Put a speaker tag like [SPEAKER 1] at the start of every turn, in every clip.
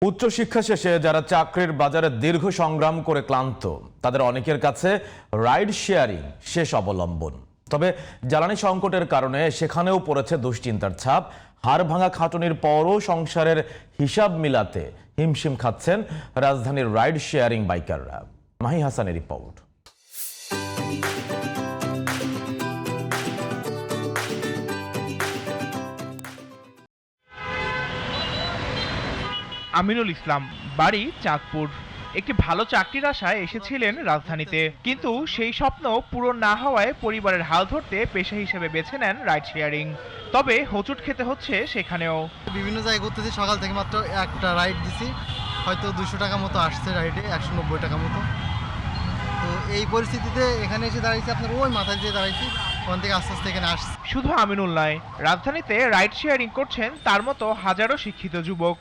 [SPEAKER 1] উচ্চশিক্ষা শেষে যারা চাকরির বাজারে দীর্ঘ সংগ্রাম করে ক্লান্ত তাদের অনেকের কাছে রাইড শেয়ারিং শেষ অবলম্বন। তবে জ্বালানি সংকটের কারণে সেখানেও পড়েছে দুশ্চিন্তার ছাপ। হাড় ভাঙা খাটুনির পরও সংসারের হিসাব মিলাতে হিমশিম খাচ্ছেন রাজধানীর রাইড শেয়ারিং বাইকাররা। মাহি হাসানের রিপোর্ট।
[SPEAKER 2] আমিনুল ইসলাম, বাড়ি চাঁদপুর। একটি ভালো চাকরির আশায় এসেছিলেন রাজধানীতে, কিন্তু সেই স্বপ্ন পূরণ না হওয়ায় পরিবারের হাল ধরতে পেশা হিসেবে বেছে নেন রাইড শেয়ারিং। তবে হোঁচট খেতে হচ্ছে সেখানেও।
[SPEAKER 3] বিভিন্ন জায়গায় ঘুরতেছি, সকাল থেকে মাত্র একটা রাইড দিছি, হয়তো 200 টাকা মতো আসছে রাইডে, 190 টাকা মতো। তো এই পরিস্থিতিতে এখানে এসে দাঁড়াইছি, আপনার ওই মাথায় যে দাঁড়াইছি, ওখান থেকে আস্তে আস্তে এখানে আসছি।
[SPEAKER 2] শুধু আমিনুল নয়, রাজধানীতে রাইড শেয়ারিং করছেন তার মতো হাজারো শিক্ষিত যুবক,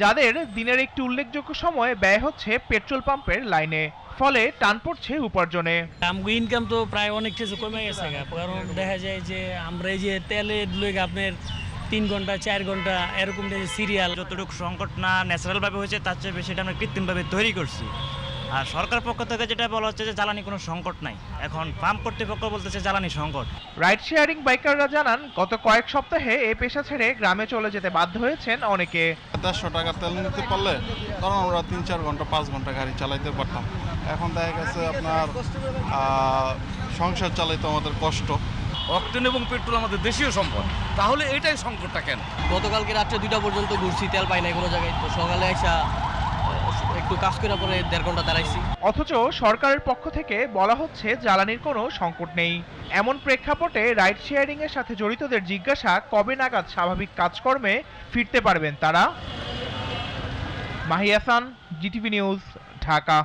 [SPEAKER 2] যাদের দিনের একটি উল্লেখযোগ্য সময় ব্যয় হচ্ছে পেট্রোল পাম্পের লাইনে। ফলে টান পড়ছে উপার্জনে।
[SPEAKER 4] ইনকাম তো প্রায় অনেক কিছু কমে গেছে, কারণ দেখা যায় যে আমরা এই যে তেলের লইগে আপনার 3 ঘন্টা 4 ঘন্টা এরকম সিরিয়াল,
[SPEAKER 5] যতটুকু সংকট না ন্যাচারালভাবে হয়েছে তার চেয়ে বেশি এটা আমরা কৃত্রিমভাবে তৈরি করছি। আর সরকার পক্ষ থেকে যেটা বলা হচ্ছে যে জ্বালানি কোনো সংকট নাই, এখন পাম্প কর্তৃপক্ষ বলতেছে জ্বালানি সংকট।
[SPEAKER 2] রাইড শেয়ারিং বাইকাররা জানান, গত কয়েক সপ্তাহে এই পেশা ছেড়ে গ্রামে চলে যেতে বাধ্য হয়েছেন অনেকে।
[SPEAKER 6] 150 টাকা তেল নিতে পারলে তখন আমরা 3-4 ঘন্টা 5 ঘন্টা গাড়ি চালাইতে পারতাম। এখন দেখা গেছে আপনার সংসার চালাইতে আমাদের কষ্ট।
[SPEAKER 7] অকটেন এবং পেট্রোল আমাদের দেশীয় সম্পদ, তাহলে এটাই সংকটটা কেন?
[SPEAKER 4] গতকালকে রাত্রে 2টা পর্যন্ত ঘুরছি, তেল পাই নাই কোনো জায়গায়। তো সকালে এসে একটু কাজ করে পরে 1.5 ঘন্টা দাঁড়াইছি।
[SPEAKER 2] অথচ সরকারের পক্ষ থেকে বলা হচ্ছে জ্বালানির কোনো সংকট নেই। এমন প্রেক্ষাপটে রাইড শেয়ারিং এর সাথে জড়িতদের জিজ্ঞাসা, কবে নাগাদ স্বাভাবিক কাজকর্মে ফিরতে পারবেন তারা। Mahi Hasan, GTV news, Dhaka.